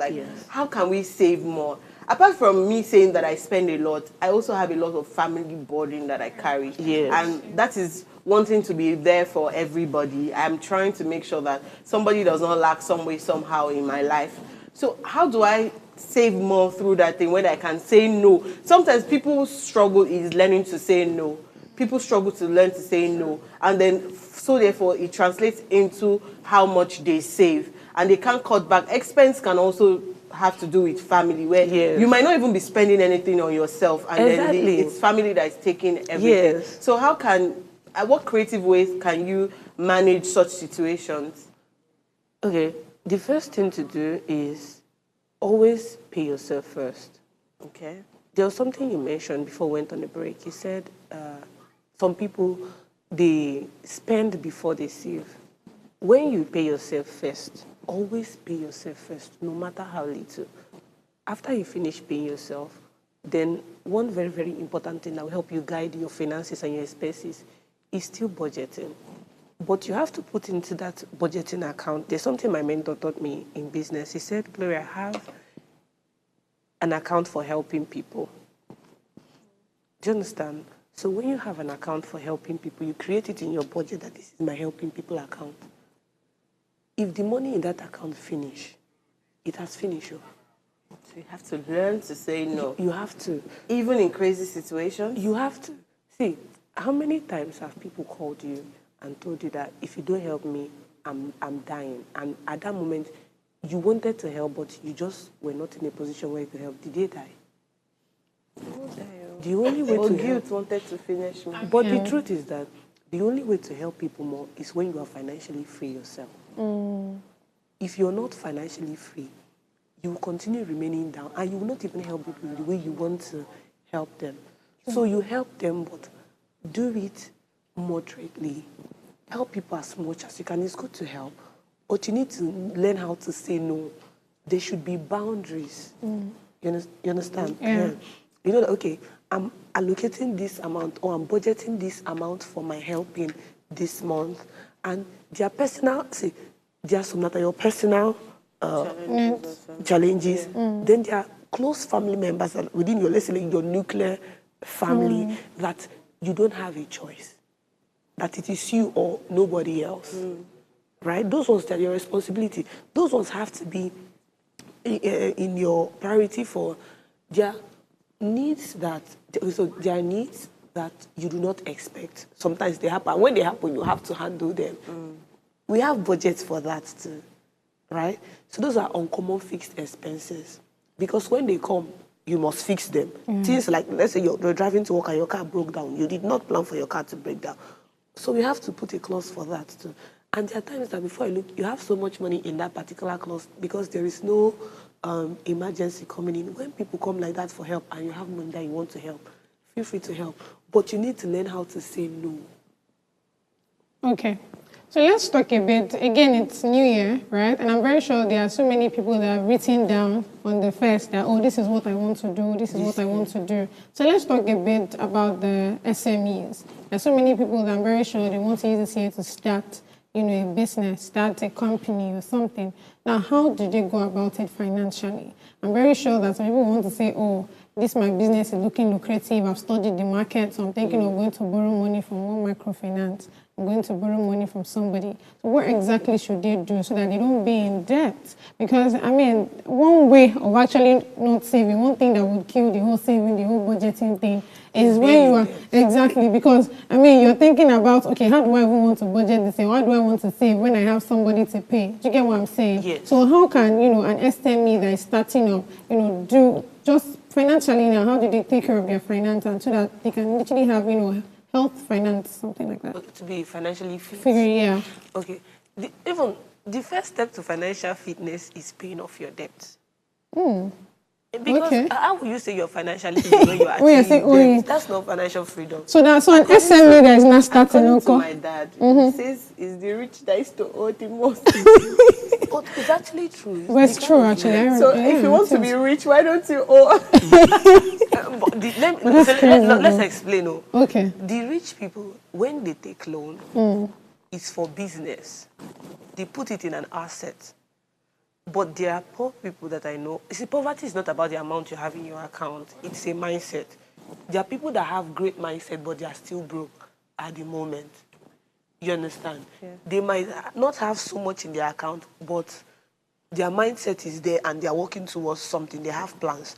How can we save more? Apart from me saying that I spend a lot, I also have a lot of family burden that I carry. Yes. And that is wanting to be there for everybody. I'm trying to make sure that somebody does not lack some way, somehow in my life. So how do I save more through that thing when I can say no? Sometimes people struggle is learning to say no. People struggle to learn to say no. And then, so therefore, it translates into how much they save. And they can't cut back. Expense can also have to do with family, where you might not even be spending anything on yourself. And then it's family that is taking everything. Yes. So what creative ways can you manage such situations? Okay, the first thing to do is always pay yourself first. Okay. There was something you mentioned before we went on the break. You said some people, they spend before they save. When you pay yourself first, always pay yourself first, no matter how little. After you finish paying yourself, then one very, very important thing that will help you guide your finances and your expenses is still budgeting. But you have to put into that budgeting account. There's something my mentor taught me in business. He said, Gloria, have an account for helping people. Do you understand? So when you have an account for helping people, you create it in your budget that this is my helping people account. If the money in that account finish, it has finished. So you have to learn to say no. You have to. Even in crazy situations? You have to. See, how many times have people called you and told you that if you don't help me, I'm dying? And at that moment, you wanted to help, but you just were not in a position where you could help. Did they die? The only way to guilt wanted to finish me. But the truth is that the only way to help people more is when you are financially free yourself. If you're not financially free, you will continue remaining down, and you will not even help people the way you want to help them. So you help them, but do it moderately. Help people as much as you can. It's good to help, but you need to learn how to say no. there should be boundaries. You understand? Yeah. You know that, okay, I'm allocating this amount or I'm budgeting this amount for my helping this month. And their personal, see, there are some that are your personal challenges. Then there are close family members that within your, let's say, like your nuclear family that you don't have a choice. That it is you or nobody else. Right? Those ones that are your responsibility. Those ones have to be in your priority for their needs that, so there are needs that you do not expect. Sometimes they happen. When they happen, you have to handle them. We have budgets for that too, right? So those are uncommon fixed expenses. Because when they come, you must fix them. Things like, let's say you're driving to work and your car broke down. You did not plan for your car to break down. So we have to put a clause for that too. And there are times that before you look, you have so much money in that particular clause because there is no emergency coming in. When people come like that for help and you have money that you want to help, feel free to help. But you need to learn how to say no. Okay. So let's talk a bit. Again, it's New Year, right? And I'm very sure there are so many people that have written down on the first that, oh, this is what I want to do, this is what I want to do. So let's talk a bit about the SMEs. There's so many people that I'm very sure they want to use this year to start, you know, a business, start a company or something. Now, how do they go about it financially? I'm very sure that some people want to say, oh, this my business is looking lucrative, I've studied the market, so I'm thinking of going to borrow money from one microfinance. I'm going to borrow money from somebody. So what exactly should they do so that they don't be in debt? Because, I mean, one way of actually not saving, one thing that would kill the whole saving, the whole budgeting thing, is when you are, exactly, because, I mean, you're thinking about, okay, how do I even want to budget this? How do I want to save when I have somebody to pay? Do you get what I'm saying? Yes. So how can, you know, an SME that is starting up, you know, do just financially now, how do they take care of their finance and so that they can literally have, you know, health, finance, something like that? To be financially fit. Yeah. Okay. Even the first step to financial fitness is paying off your debt. Because how will you say you're financially fit when you're actually debt? That's not financial freedom. So that's an SME that is not starting. According to my dad, he says it's the rich that is to owe the most. But it's actually true. Well, it's true, actually. So if you want to be rich, why don't you owe? Let's explain. Okay. The rich people, when they take loan, it's for business. They put it in an asset. But there are poor people that I know. You see, poverty is not about the amount you have in your account. It's a mindset. There are people that have great mindset, but they are still broke at the moment. You understand? Yeah. They might not have so much in their account, but their mindset is there and they are working towards something. They have plans.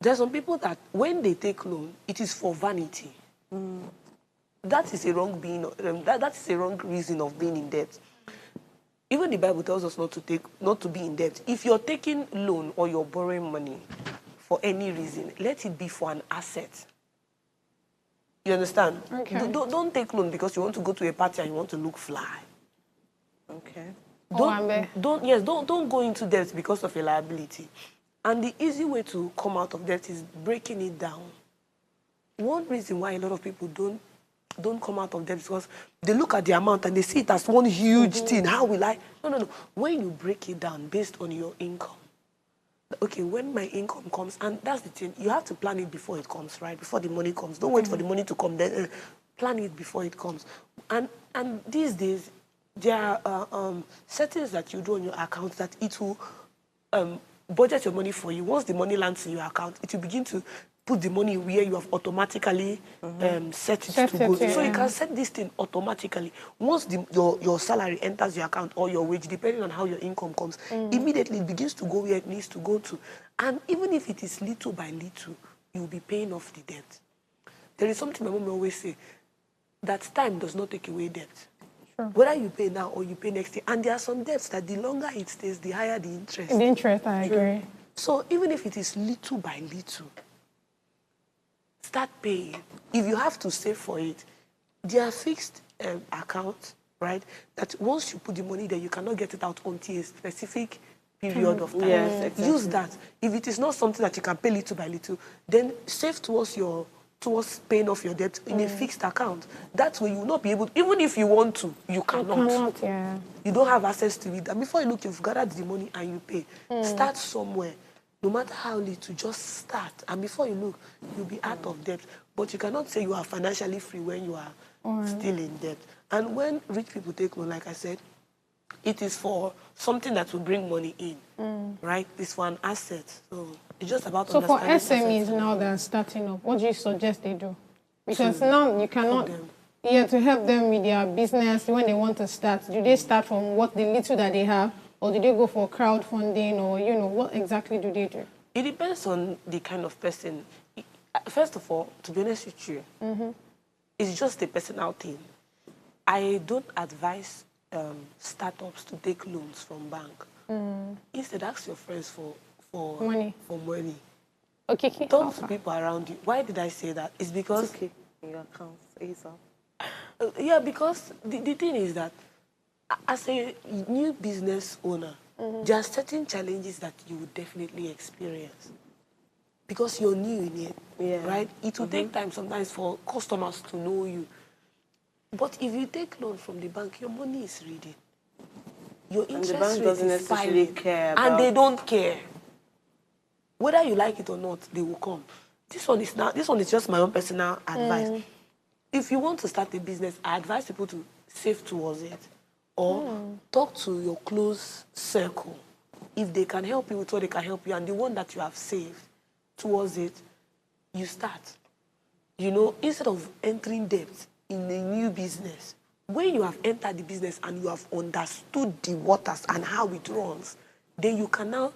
There are some people that when they take loan, it is for vanity. That is a wrong that is a wrong reason of being in debt. Even the Bible tells us not to be in debt. If you're taking loan or you're borrowing money for any reason, let it be for an asset. You understand? Okay. Don't take loan because you want to go to a party and you want to look fly. Okay. Don't go into debt because of a liability. And the easy way to come out of debt is breaking it down. One reason why a lot of people don't come out of debt is because they look at the amount and they see it as one huge thing. How will I? No. When you break it down based on your income, okay, when my income comes, and that's the thing, you have to plan it before it comes, right? Before the money comes. Don't wait for the money to come, then plan it before it comes. And these days, there are settings that you do on your account that it will budget your money for you. Once the money lands in your account, it will begin to put the money where you have automatically set it to go. So you can set this thing automatically. Once your salary enters your account or your wage, depending on how your income comes, immediately it begins to go where it needs to go to. And even if it is little by little, you'll be paying off the debt. There is something my mom always say, that time does not take away debt. Sure. Whether you pay now or you pay next year. And there are some debts that the longer it stays, the higher the interest. The interest, I agree. So even if it is little by little, start paying. If you have to save for it, there are fixed accounts, right? That once you put the money there, you cannot get it out until a specific period of time. Yes, exactly. Use that. If it is not something that you can pay little by little, then save towards your towards paying off your debt in a fixed account. That way you will not be able to, even if you want to, you cannot. Yeah. You don't have access to it. And before you look, you've gathered the money and you pay. Start somewhere. No matter how little, just start. And before you look, you'll be out of debt. But you cannot say you are financially free when you are still in debt. And when rich people take loan, like I said, it is for something that will bring money in, right? It's for an asset. So it's just about So for understanding SMEs now that are starting up, what do you suggest they do? Because now you cannot, to help them with their business when they want to start. Do they start from what the little that they have, or do they go for crowdfunding, or what exactly do they do? It depends on the kind of person. First of all, to be honest with you, it's just a personal thing. I don't advise startups to take loans from bank. Instead, ask your friends for money. Okay. Talk to people around you. Why did I say that? It's because... It's okay. In your account, say so. Yeah, because the thing is that as a new business owner, there are certain challenges that you would definitely experience. Because you're new in it, right? It will take time sometimes for customers to know you. But if you take loan from the bank, your money is ready. Your interest and the bank rate doesn't is necessarily fine, care and they don't care. Whether you like it or not, they will come. This one is just my own personal advice. If you want to start a business, I advise people to save towards it, or talk to your close circle. If they can help you with what they can help you, and the one that you have saved towards it, you start. Instead of entering debt in a new business, when you have entered the business and you have understood the waters and how it runs, then you can now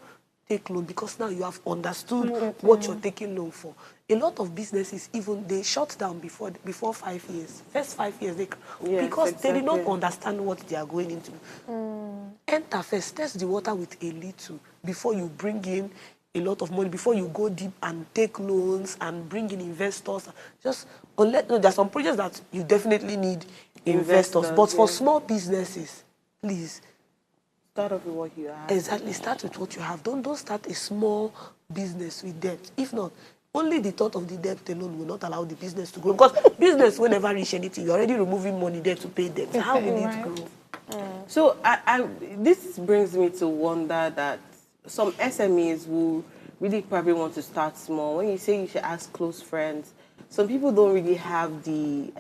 take loan, because now you have understood what you're taking loan for. A lot of businesses, even they shut down before 5 years. First 5 years, because they did not understand what they are going into. Enter first, test the water with a little before you bring in a lot of money, before you go deep and take loans and bring in investors. There are some projects that you definitely need investors, but for small businesses, please, start off with what you have. Exactly, start with what you have. Don't start a small business with debt. If not, only the thought of the debt alone will not allow the business to grow. Because business will never reach anything. You're already removing money there to pay debt. How will it grow? So this brings me to wonder that some SMEs will really probably want to start small. When you say you should ask close friends, some people don't really have the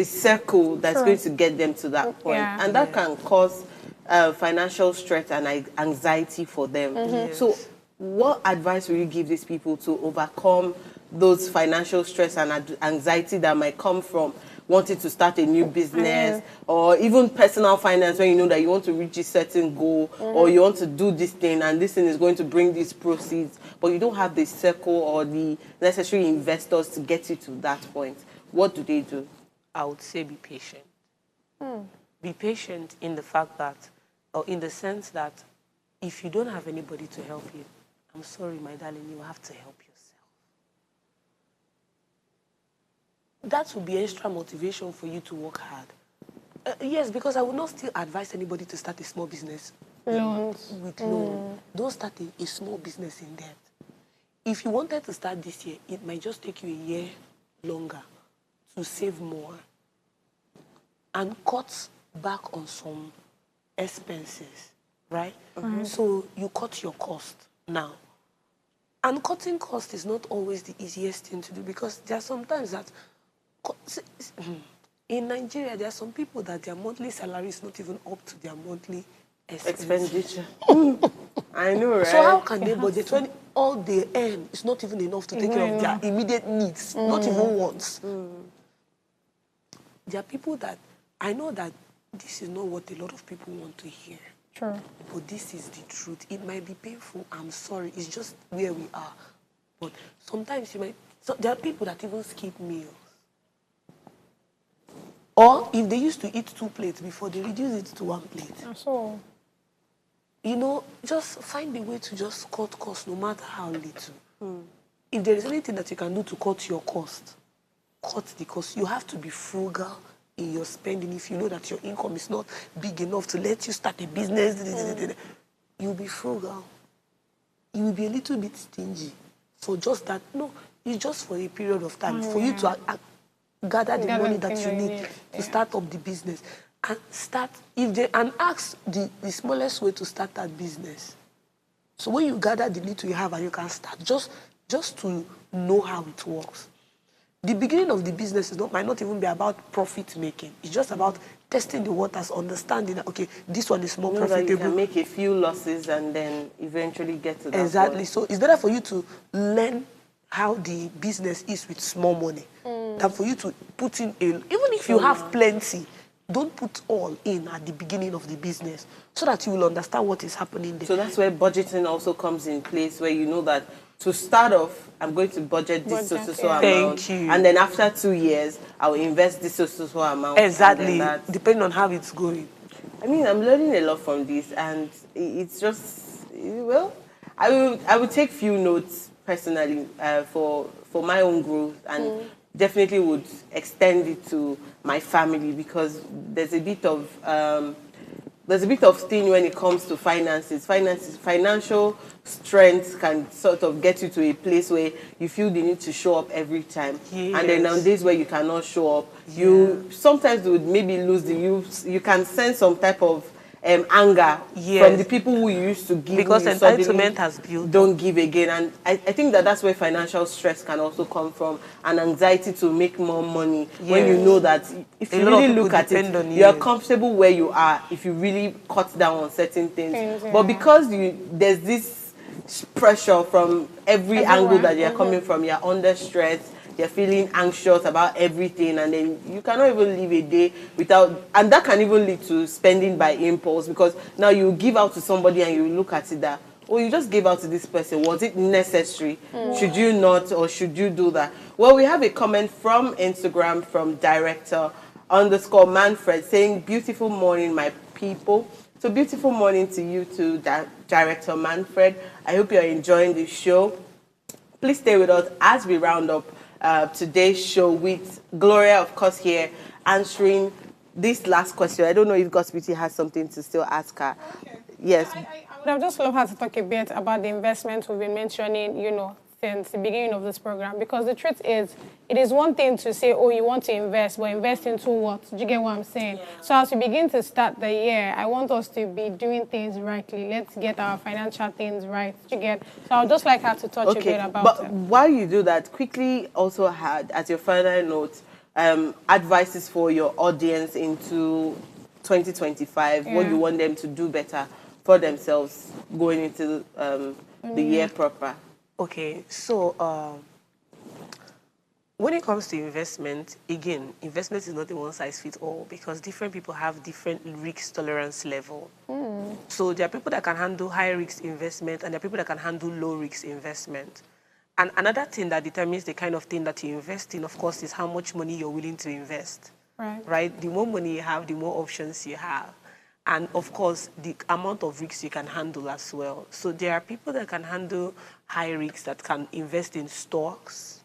circle that's going to get them to that point. And that can cause financial stress and anxiety for them. So what advice will you give these people to overcome those financial stress and anxiety that might come from wanting to start a new business, or even personal finance, when you know that you want to reach a certain goal, or you want to do this thing and this thing is going to bring these proceeds, but you don't have the circle or the necessary investors to get you to that point? What do they do? I would say be patient. Be patient in the fact that, or in the sense that, if you don't have anybody to help you, I'm sorry, my darling, you have to help yourself. That will be extra motivation for you to work hard. Yes, because I would not still advise anybody to start a small business with loan. Don't start a small business in debt. If you wanted to start this year, it might just take you a year longer to save more and cut back on some expenses, right? So you cut your cost now. And cutting cost is not always the easiest thing to do, because there are sometimes that in Nigeria, there are some people that their monthly salary is not even up to their monthly expenditure. I know, right? So how can they budget when all they earn is not even enough to take care of their immediate needs, not even wants? There are people that, I know that this is not what a lot of people want to hear. True. But this is the truth. It might be painful. I'm sorry. It's just where we are. But sometimes there are people that even skip meals. Or if they used to eat 2 plates before, they reduce it to 1 plate. So, just find a way to just cut costs, no matter how little. If there is anything that you can do to cut your cost, cut the cost. You have to be frugal in your spending. If you know that your income is not big enough to let you start a business, you'll be frugal. You will be a little bit stingy for just that. No, It's just for a period of time for you to gather the money that you need to start up the business. And start, and ask the smallest way to start that business. So when you gather the little you have and you can start, just to know how it works. The beginning of the business might not even be about profit making. It's just about testing the waters, understanding that, okay, this one is more profitable. You can make a few losses and then eventually get to that Exactly. point. So it's better for you to learn how the business is with small money than for you to put in even if you have plenty, don't put all in at the beginning of the business so that you will understand what is happening there. So that's where budgeting also comes in place, where you know that to start off, I'm going to budget this so amount. Thank you. And then after 2 years, I'll invest this so amount. Exactly. Depending on how it's going. I mean, I'm learning a lot from this, and it's just, well, I would take few notes personally for my own growth, and definitely would extend it to my family, because there's a bit of thing when it comes to finances. Financial strength can sort of get you to a place where you feel the need to show up every time. Yes. And then on days where you cannot show up, you sometimes would maybe lose you can sense some type of anger from the people who you used to give, because entitlement has built. Don't give again, and I think that's where financial stress can also come from, an anxiety to make more money when you know that if you really look at it, you are comfortable where you are if you really cut down on certain things. But because there's this pressure from every angle that you're coming from, you're under stress, you're feeling anxious about everything, and then you cannot even live a day without, and that can even lead to spending by impulse, because now you give out to somebody and you look at it that, oh, you just gave out to this person, was it necessary? Should you not, or should you do that? Well, we have a comment from Instagram from director_Manfred saying, beautiful morning, my people. So beautiful morning to you too, Director Manfred. I hope you're enjoying the show. Please stay with us as we round up today's show with Gloria, of course, here answering this last question. I don't know if God's Beauty has something to still ask her. Okay. Yes. I would have just loved her to talk a bit about the investments we've been mentioning, since the beginning of this program. Because the truth is, it is one thing to say, oh, you want to invest, but invest into what? Do you get what I'm saying? Yeah. So as we begin to start the year, I want us to be doing things rightly. Let's get our financial things right. Do you get? So I would just like her to touch a bit about it. But while you do that, quickly also had, as your final note, advices for your audience into 2025, what you want them to do better for themselves going into the year proper. Okay, so when it comes to investment, again, investment is not a one-size-fits-all, because different people have different risk tolerance level. So there are people that can handle high-risk investment, and there are people that can handle low-risk investment. And another thing that determines the kind of thing that you invest in, of course, is how much money you're willing to invest. Right? The more money you have, the more options you have. And, of course, the amount of risks you can handle as well. So there are people that can handle high risks, that can invest in stocks,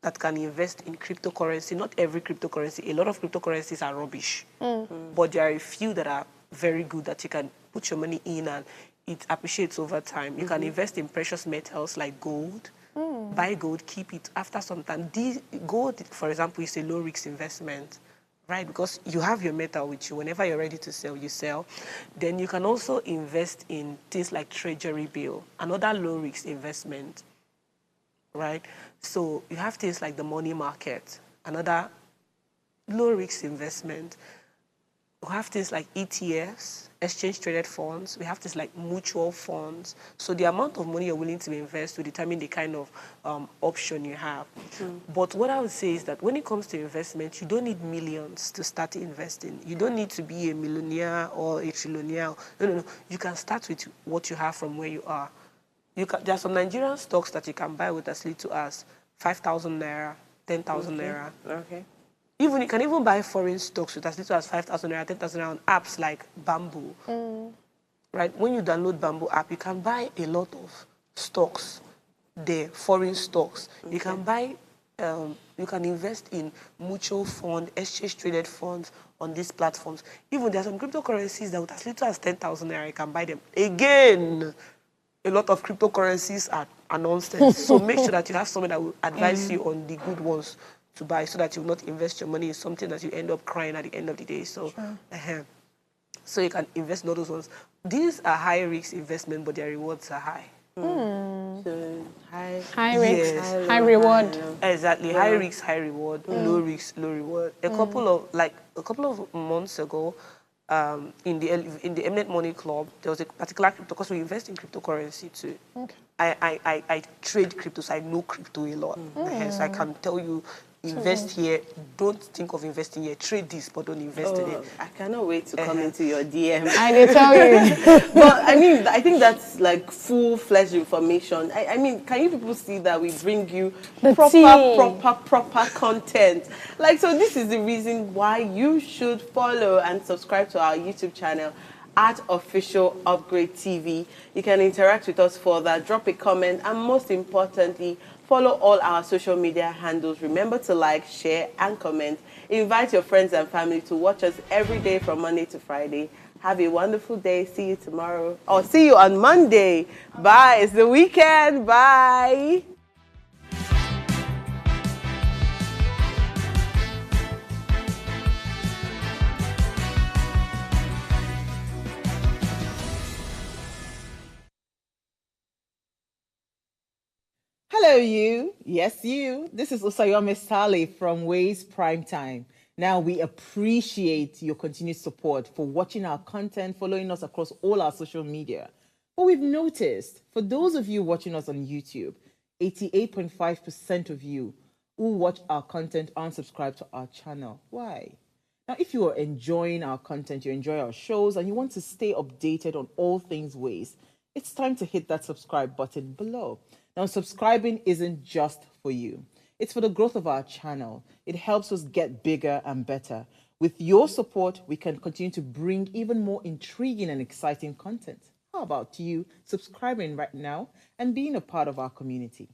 that can invest in cryptocurrency. Not every cryptocurrency. A lot of cryptocurrencies are rubbish. But there are a few that are very good that you can put your money in and it appreciates over time. You can invest in precious metals like gold. Buy gold, keep it. After some time, gold, for example, is a low-risk investment. Right, because you have your metal with you. Whenever you're ready to sell, you sell. Then you can also invest in things like treasury bill, another low-risk investment, right? So you have things like the money market, another low-risk investment. We have things like ETFs, exchange-traded funds. We have things like mutual funds. So the amount of money you're willing to invest will determine the kind of option you have. But what I would say is that when it comes to investment, you don't need millions to start investing. You don't need to be a millionaire or a trillionaire. No. You can start with what you have from where you are. There are some Nigerian stocks that you can buy with as little as 5,000 naira, 10,000 naira. Okay. You can even buy foreign stocks with as little as 5,000 naira, 10,000 naira on apps like Bamboo. Right? When you download Bamboo app, you can buy a lot of stocks there, foreign stocks. You can buy, you can invest in mutual fund, exchange-traded funds on these platforms. Even there are some cryptocurrencies that with as little as 10,000 naira, you can buy them. Again, a lot of cryptocurrencies and nonsense. So make sure that you have someone that will advise you on the good ones to buy, so that you will not invest your money in something that you end up crying at the end of the day. So, so you can invest in all those ones. These are high risk investment, but their rewards are high. So High risk, Yes. high reward. Exactly. High risk, high reward. Low risk, low reward. A couple of months ago, in the Eminent Money Club, there was a particular crypto, because we invest in cryptocurrency too. Okay. I trade crypto, so I know crypto a lot. So I can tell you, invest here. Don't think of investing here. Trade this, but don't invest in it. I cannot wait to come into your DM. I did tell you. But I mean, I think that's like full-fledged information. I mean, can you people see that we bring you proper content? Like, so this is the reason why you should follow and subscribe to our YouTube channel at Official Upgrade TV. You can interact with us further, drop a comment, and most importantly, follow all our social media handles. Remember to like, share, and comment. Invite your friends and family to watch us every day from Monday to Friday. Have a wonderful day. See you tomorrow. Or see you on Monday. Bye. It's the weekend. Bye. Hello, you. Yes, you. This is Usayome Sale from Ways Prime Time. Now, we appreciate your continued support for watching our content, following us across all our social media. But we've noticed, for those of you watching us on YouTube, 88.5% of you who watch our content aren't subscribed to our channel. Why? Now, if you are enjoying our content, you enjoy our shows, and you want to stay updated on all things Ways, it's time to hit that subscribe button below. Now, subscribing isn't just for you. It's for the growth of our channel. It helps us get bigger and better. With your support, we can continue to bring even more intriguing and exciting content. How about you subscribing right now and being a part of our community?